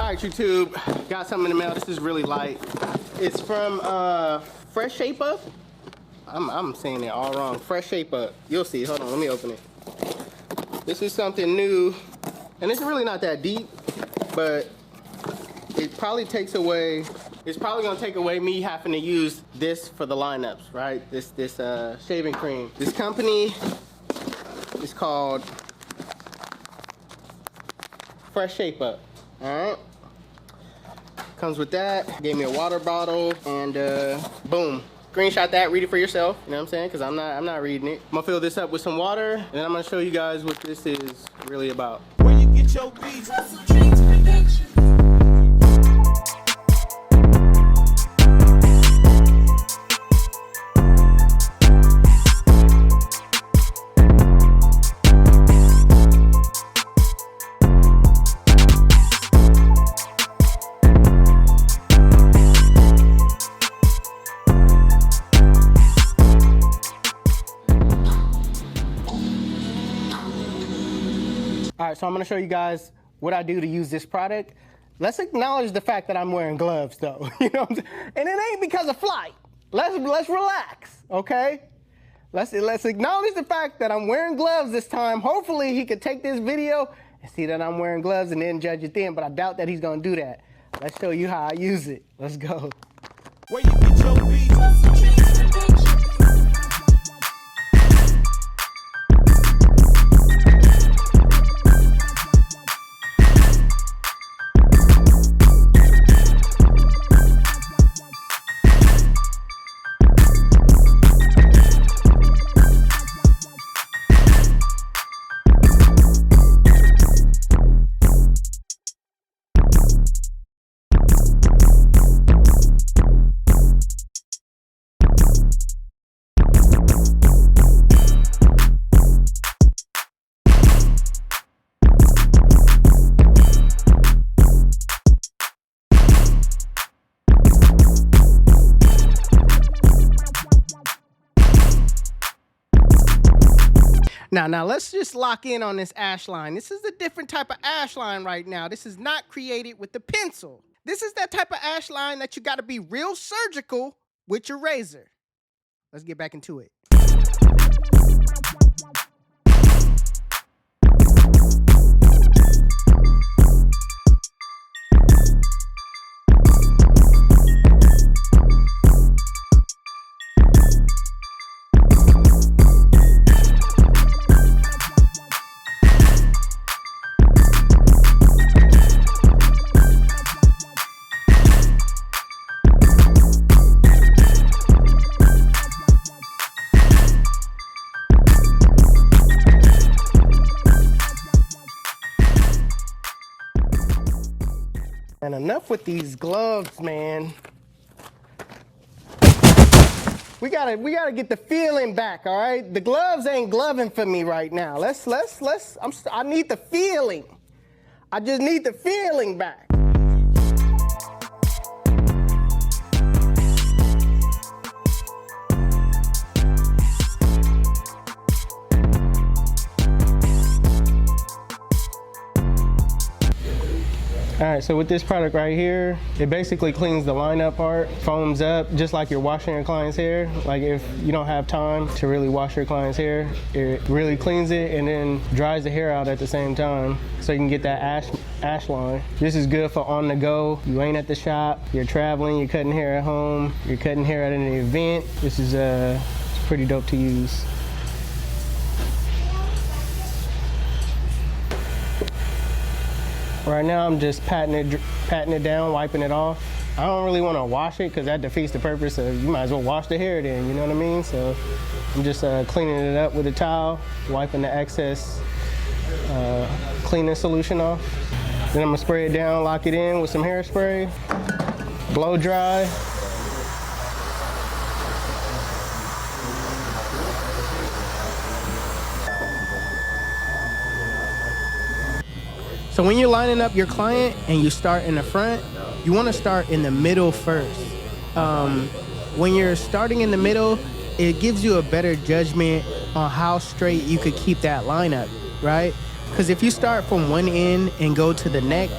right, YouTube, got something in the mail. This is really light. It's from FreshShape Up. I'm saying it all wrong. FreshShape Up. You'll see. Hold on, let me open it. This is something new, and it's really not that deep, but it probably takes away. It's probably gonna take away me having to use this for the lineups, right? This shaving cream. This company is called FreshShape Up. All right. Comes with that. Gave me a water bottle, and boom. Screenshot that, read it for yourself. You know what I'm saying? Because I'm not reading it. I'm gonna fill this up with some water, and then I'm gonna show you guys what this is really about. Where you get your beats? HustleDreamProduction. All right, so I'm gonna show you guys what I do to use this product. Let's acknowledge the fact that I'm wearing gloves though, you know what I'm saying? And it ain't because of flight. Let's relax, okay? Let's acknowledge the fact that I'm wearing gloves this time. Hopefully he could take this video and see that I'm wearing gloves and then judge it then, but I doubt that he's gonna do that. Let's show you how I use it. Let's go. Where you get your beats? Now let's just lock in on this ash line. This is a different type of ash line right now. This is not created with the pencil. This is that type of ash line that you gotta be real surgical with your razor. Let's get back into it. And enough with these gloves, man. We gotta get the feeling back, all right? The gloves ain't gloving for me right now. I need the feeling. I just need the feeling back. All right, so with this product right here, it basically cleans the lineup part, foams up, just like you're washing your client's hair. Like if you don't have time to really wash your client's hair, it really cleans it and then dries the hair out at the same time, so you can get that ash line. This is good for on the go. You ain't at the shop, you're traveling, you're cutting hair at home, you're cutting hair at an event. This is it's pretty dope to use. Right now I'm just patting it down, wiping it off. I don't really want to wash it because that defeats the purpose of, you might as well wash the hair then, you know what I mean? So I'm just cleaning it up with a towel, wiping the excess cleaning solution off. Then I'm gonna spray it down, lock it in with some hairspray, blow dry. So when you're lining up your client and you start in the front, you want to start in the middle first. When you're starting in the middle, it gives you a better judgment on how straight you could keep that lineup, right? Because if you start from one end and go to the next,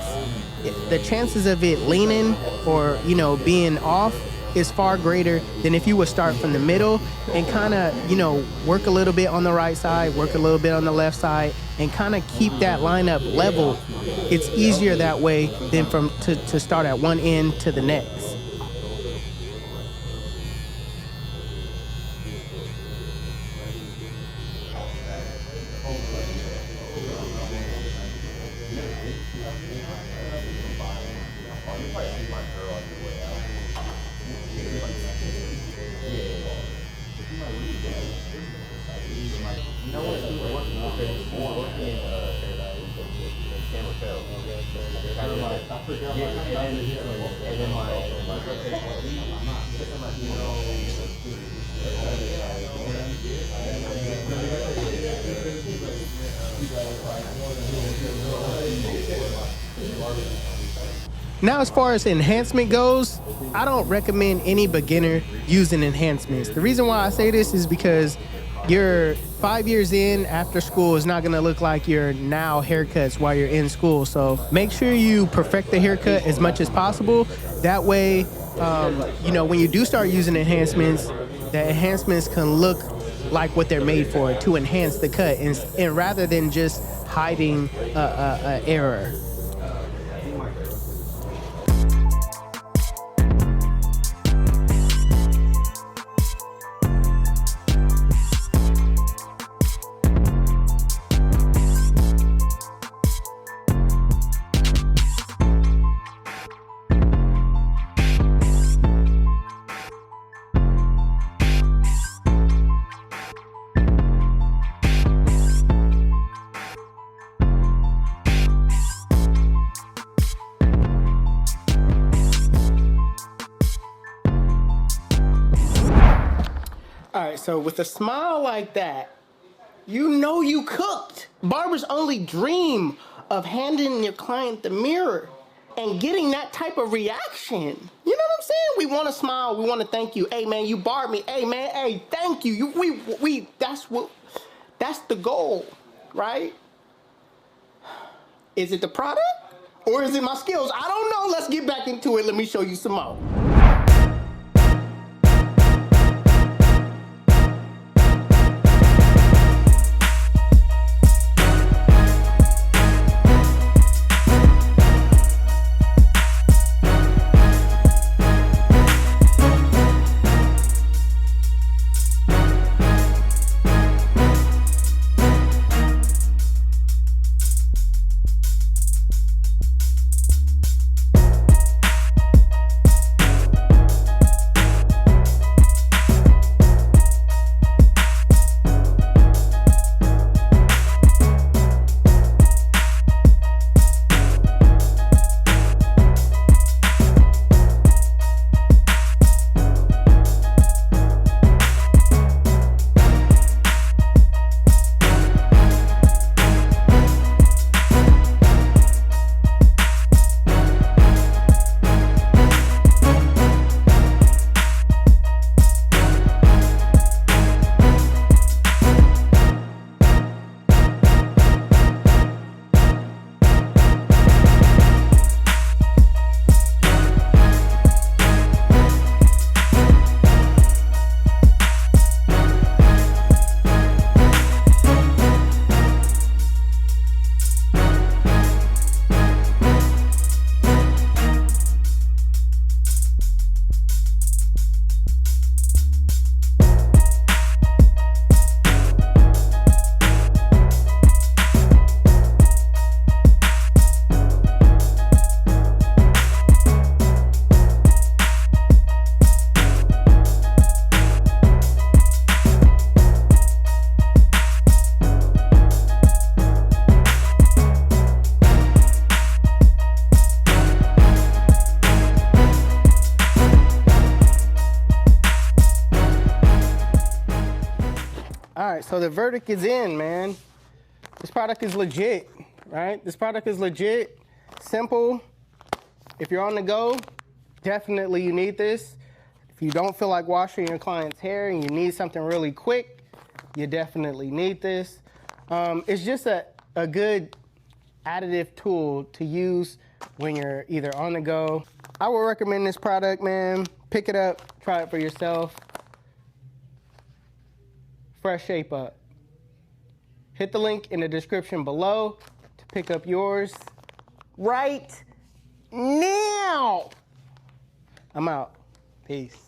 the chances of it leaning or, you know, being off is far greater than if you would start from the middle and kind of, you know, work a little bit on the right side, work a little bit on the left side, and kind of keep that lineup level. It's easier that way than to start at one end to the next. Now, as far as enhancement goes, I don't recommend any beginner using enhancements. The reason why I say this is because your 5 years in after school is not gonna look like your now haircuts while you're in school. So make sure you perfect the haircut as much as possible. That way, you know, when you do start using enhancements, the enhancements can look like what they're made for, to enhance the cut, and rather than just hiding a error. All right, so with a smile like that, you know you cooked. Barbers only dream of handing your client the mirror and getting that type of reaction. You know what I'm saying? We want to smile. We want to thank you. Hey man, you barbed me. Hey man, hey, thank you. That's the goal, right? Is it the product or is it my skills? I don't know. Let's get back into it. Let me show you some more. All right, so the verdict is in, man. This product is legit, right? This product is legit, simple. If you're on the go, definitely you need this. If you don't feel like washing your client's hair and you need something really quick, you definitely need this. It's just a good additive tool to use when you're either on the go. I would recommend this product, man. Pick it up, try it for yourself. FreshShape Up. Hit the link in the description below to pick up yours right now. I'm out. Peace.